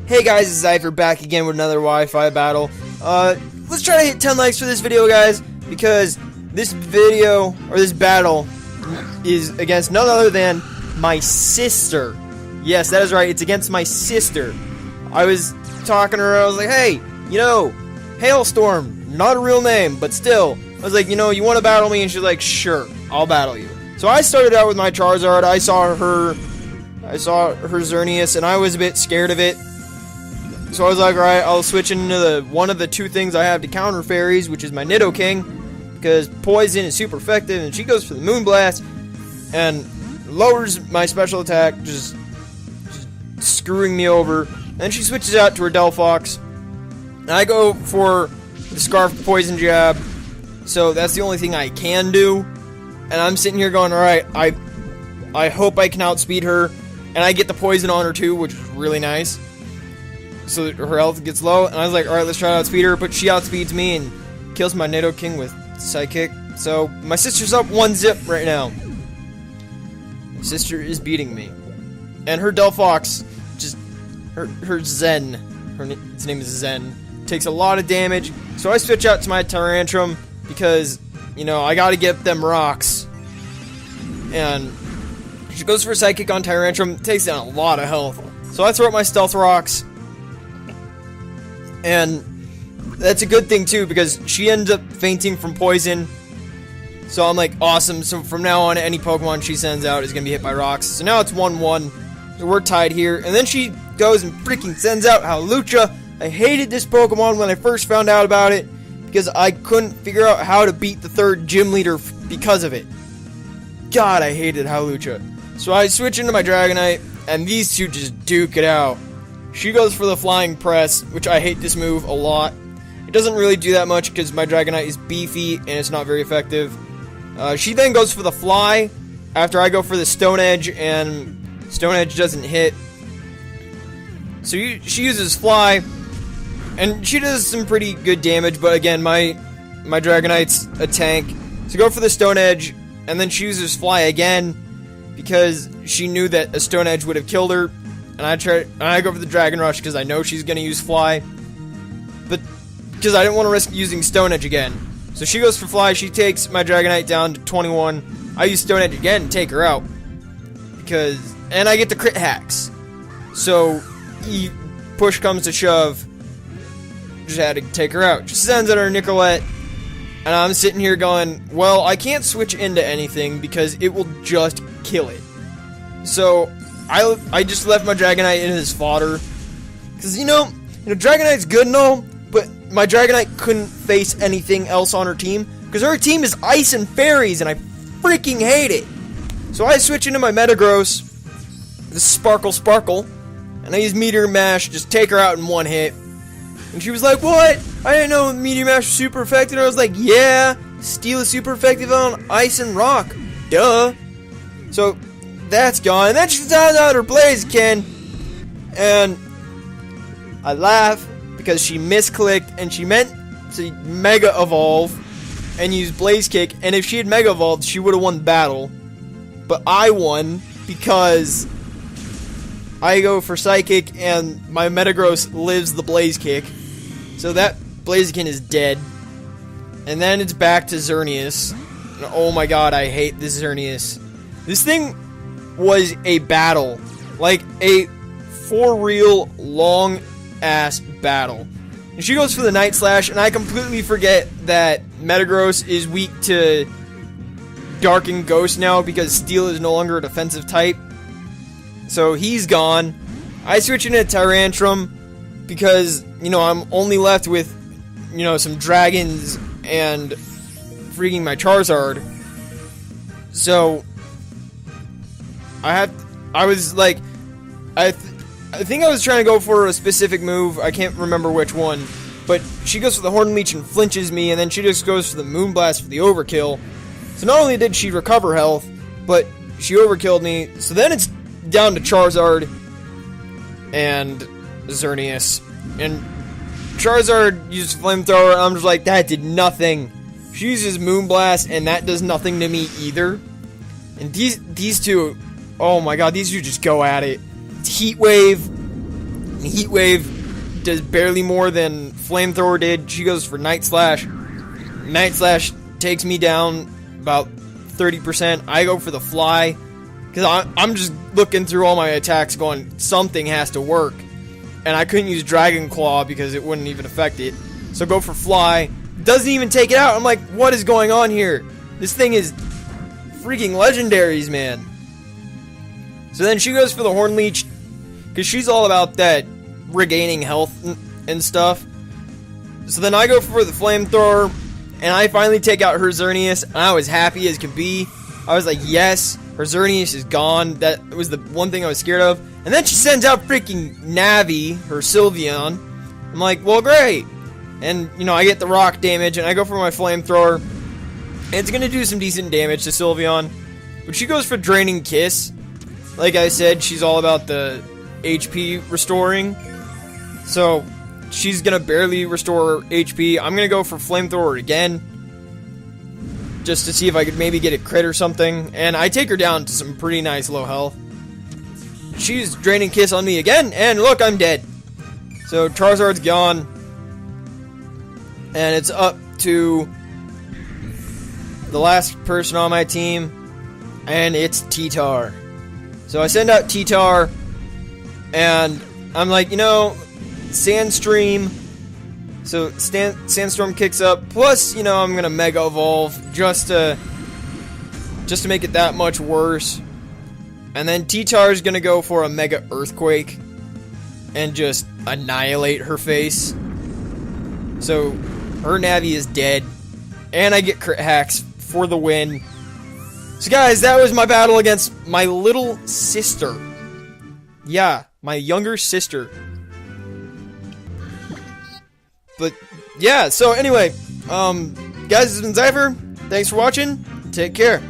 Hey guys, it's Zypher back again with another Wi-Fi battle. Let's try to hit 10 likes for this video, guys, because this video, or this battle, is against none other than my sister. Yes, that is right, it's against my sister. I was talking to her, I was like, hey, you know, Hailstorm, not a real name, but still. I was like, you know, you want to battle me? And she's like, sure, I'll battle you. So I started out with my Charizard, I saw her Xerneas, and I was a bit scared of it. So I was like, alright, I'll switch into one of the two things I have to counter fairies, which is my Nidoking, because poison is super effective, and she goes for the Moonblast, and lowers my special attack, just screwing me over. Then she switches out to her Delphox, and I go for the Scarf Poison Jab, so that's the only thing I can do. And I'm sitting here going, alright, I hope I can outspeed her, and I get the poison on her too, which is really nice. So that her health gets low, and I was like, alright, let's try to outspeed her, but she outspeeds me and kills my Nidoking with Psychic. So, my sister's up 1-0 right now. My sister is beating me. And her Delphox, her Zen, its name is Zen, takes a lot of damage. So I switch out to my Tyrantrum, because, you know, I gotta get them rocks. And she goes for a Psychic on Tyrantrum, takes down a lot of health. So I throw out my Stealth Rocks. And that's a good thing too, because she ends up fainting from poison. So I'm like, awesome. So from now on, any Pokemon she sends out is going to be hit by rocks. So now it's 1-1. So we're tied here. And then she goes and freaking sends out Hawlucha. I hated this Pokemon when I first found out about it, because I couldn't figure out how to beat the third gym leader because of it. God, I hated Hawlucha. So I switch into my Dragonite, and these two just duke it out. She goes for the Flying Press, which I hate this move a lot. It doesn't really do that much because my Dragonite is beefy and it's not very effective. She then goes for the Fly after I go for the Stone Edge, and Stone Edge doesn't hit. So she uses Fly, and she does some pretty good damage, but again, my Dragonite's a tank. So go for the Stone Edge, and then she uses Fly again because she knew that a Stone Edge would have killed her. And I go for the Dragon Rush because I know she's going to use Fly. But because I didn't want to risk using Stone Edge again. So she goes for Fly. She takes my Dragonite down to 21. I use Stone Edge again and take her out. And I get the crit hacks. So, push comes to shove. Just had to take her out. She sends out her Nicolette. And I'm sitting here going, well, I can't switch into anything because it will just kill it. So I just left my Dragonite in his fodder. Because, you know, Dragonite's good and all, but my Dragonite couldn't face anything else on her team. Because her team is Ice and Fairies, and I freaking hate it. So I switch into my Metagross, the Sparkle, and I use Meteor Mash, just take her out in one hit. And she was like, what? I didn't know Meteor Mash was super effective. And I was like, yeah, Steel is super effective on Ice and Rock. Duh. So that's gone. And then she finds out her Blaziken, and I laugh because she misclicked and she meant to Mega Evolve and use Blaze Kick. And if she had Mega Evolved, she would have won the battle. But I won because I go for Psychic and my Metagross lives the Blaze Kick. So that Blaziken is dead. And then it's back to Xerneas. And oh my god, I hate this Xerneas. This thing was a battle, like a for real long ass battle. And she goes for the Night Slash, and I completely forget that Metagross is weak to Dark and Ghost now because Steel is no longer a defensive type. So he's gone. I switch into Tyrantrum because, you know, I'm only left with, you know, some dragons and freaking my Charizard. So I think I was trying to go for a specific move. I can't remember which one. But she goes for the Horn Leech and flinches me, and then she just goes for the Moonblast for the overkill. So not only did she recover health, but she overkilled me. So then it's down to Charizard and Xerneas. And Charizard used Flamethrower, and I'm just like, that did nothing. She uses Moonblast, and that does nothing to me either. And these two, oh my god, these two just go at it. It's Heat Wave. Heat Wave does barely more than Flamethrower did. She goes for Night Slash. Night Slash takes me down about 30%. I go for the Fly, because I'm just looking through all my attacks going, something has to work. And I couldn't use Dragon Claw because it wouldn't even affect it. So go for Fly. Doesn't even take it out. I'm like, what is going on here? This thing is freaking legendaries, man. So then she goes for the Horn Leech, because she's all about that regaining health and stuff. So then I go for the Flamethrower, and I finally take out her Xerneas, and I was happy as could be. I was like, yes, her Xerneas is gone. That was the one thing I was scared of. And then she sends out freaking Navi, her Sylveon. I'm like, well, great. And, you know, I get the rock damage, and I go for my Flamethrower. It's going to do some decent damage to Sylveon. But she goes for Draining Kiss. Like I said, she's all about the HP restoring. So, she's going to barely restore HP. I'm going to go for Flamethrower again, just to see if I could maybe get a crit or something. And I take her down to some pretty nice low health. She's Draining Kiss on me again, and look, I'm dead. So, Charizard's gone. And it's up to the last person on my team, and it's T-Tar. So I send out T-Tar, and I'm like, you know, Sandstream. So Sandstorm kicks up. Plus, you know, I'm gonna Mega Evolve just to make it that much worse. And then T-Tar's gonna go for a Mega Earthquake and just annihilate her face. So her Navi is dead, and I get crit hacks for the win. So guys, that was my battle against my little sister. Yeah, my younger sister. But yeah, so anyway, guys, this has been Zypher. Thanks for watching. Take care.